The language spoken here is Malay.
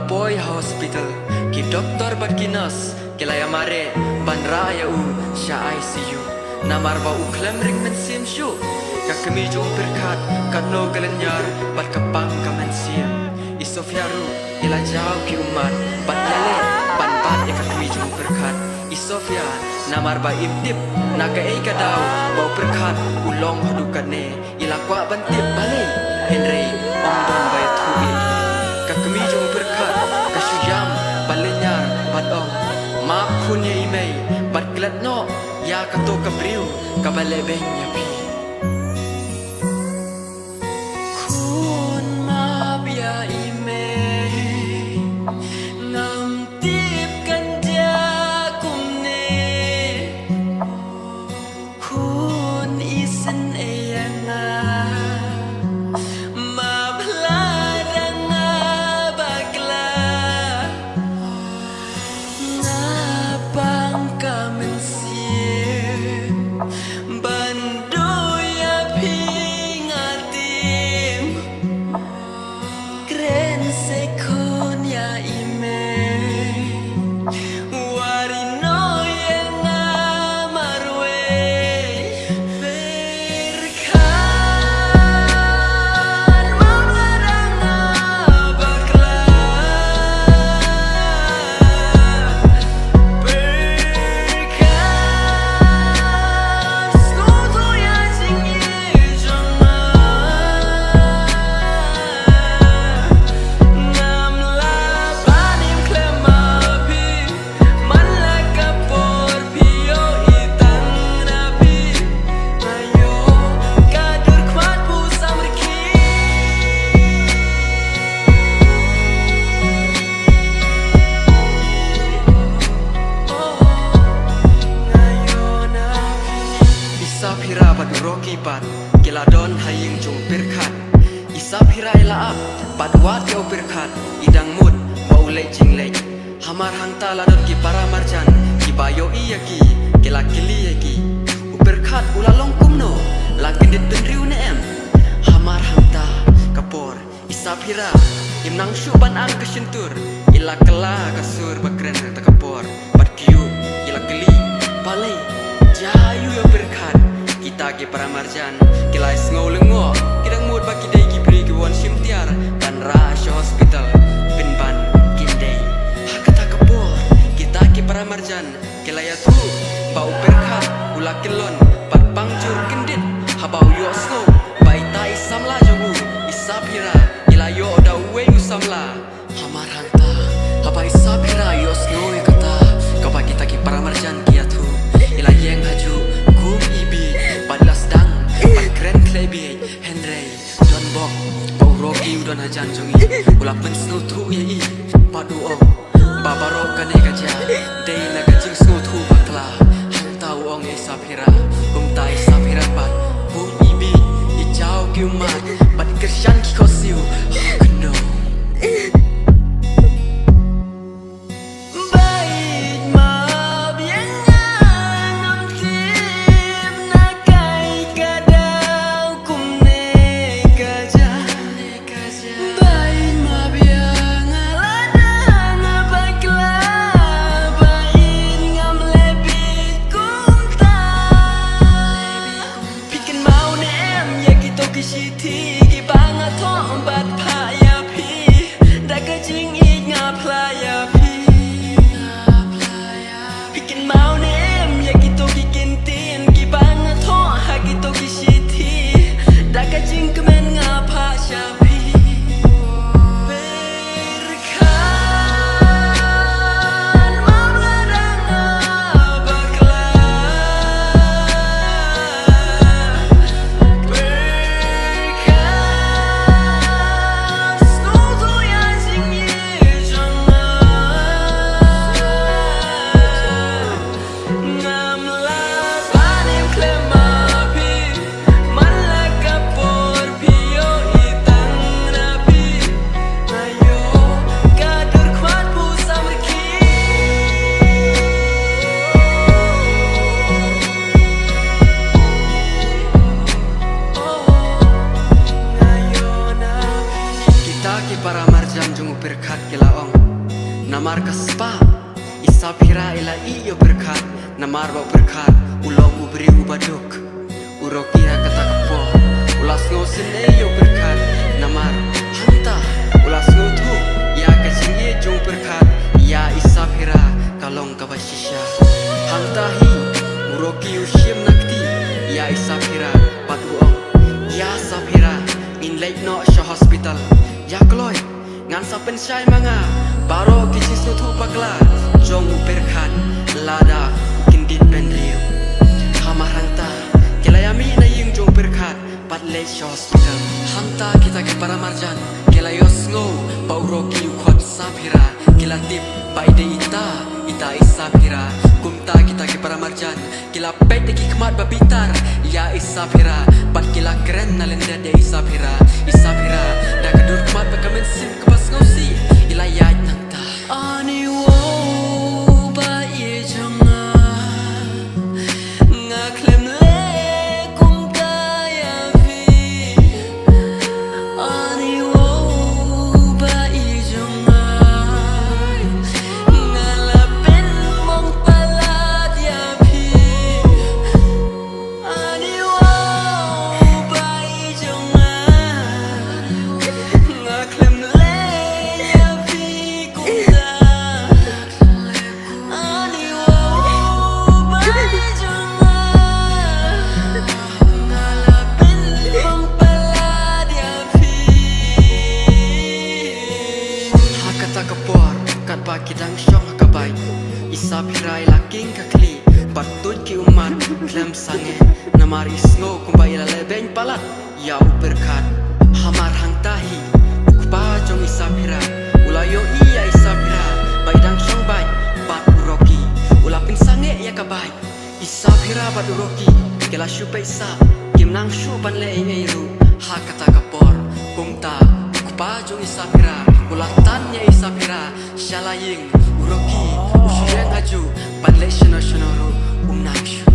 boy hospital ki doktor bat kinas kilaya mare ban raya u sha ICU namar ba u klem ring men sim shu ka kami jong berkat kan no galenyar bat kapang ka men sim isofiaru ila jauh ki umat bat lele ban bat e ka kami jong berkat isofia namar ba ibdip naga e ka daw ba berkat ulong hadukane ila kwa ban tip bale henry ongdon ba tuil ka kami jong berkat ka syam balenyar bat ong mak punya imei bat glat no ya ka to ka briu ka bale beng ya pi kun ma bia imei ngam tip kan dia kumne kun isen eyanga ma bladanga bagla ngapang kamen bando ya pingatim kren sekon ya ime warino yang amarwe berkan mamlarang abakla Isap hira bat roki bat kiladon haying jung berkat isap hira ila bat wat yo berkat idang mut baule jinglek hamar hangta ladon ki para marjan ki bayo iyaki kila kili yaki berkat ulalong kumno lakendit benriu neem hamar hangta kapor isap hira imnang syuban ang kesentur ila kela kasur bakren ta kapor bat kiu ila kili balai jayu yo berkat kita ke para marjan kilai ngau lengo kidang mut bagi dai ki bri ki won simtiar ban rasha hospital bin ban kindai hakata kapor kita ke para marjan kilai tu bau berkat ula kilon pat pangcur kendit habau yo snow bai tai samla jogu isapira ila yo da we usamla hamar hanta habai isapira yo snow kata kapa kita ke para marjan kia tu ila yeng haju kum ibi balas dang bat kren klebi henry don bok bau roki don hajan jongi ula pen snow tu ye i padu ong babaro kane kaja dei na kajing snow tu bakla hal tau ong e sapira kum tai sapira bat kum ibi i jauh ki umat bat kersian ki kosiu keno namar kaspa isapira ila iyo berkat namar bau berkat ulau ubri ubaduk urokira kata kepo ulas ngosen iyo berkat namar hanta ulas ngotu ya kecingye jong berkat ya isapira kalong kabashisha hantahi uroki ushim nakti ya isapira patuong ya sapira in late no sha hospital ya kloy ngan sa pensyai manga baro kicis tu pakla jong berkat lada kindit pendriu hamaranta kelayami na yung jong berkat pat late sha hospital hanta kita ke para marjan kelayos ngo pauroki khot sapira kelatip baide ita isapira kumta kita ke para marjan kila pet ki khmat babitar ya isapira pat kila keren nalenda de isapira da kedur khmat bakamen sim kepas ngosi ila ya nanta ani wo ba ye janga ngaklem le kumta ya vi ani wo ba ye janga ngalapen mong palat ya vi ani wo ba ye janga ngaklem le ya vi kumta ani wo ba ye janga ngalapen mong palat ya vi hakata kapor kat ba kidang syong hakabai isapirai laking kakli patut ki umat klem sange namar isngo kumbai la lebeng palat ya berkat hamar hangtahi ukpa jong isapira ulayo iya isapira baidang syong bai pat uroki ulapin sange ya kabai isapira pat uroki kela syupai sa kimnang syu pan le eiru hakata kapor kumta ukpa jong isapira ulatan ya isapira shalaying uroki usyeng aju pan le shino shino ru umnang syu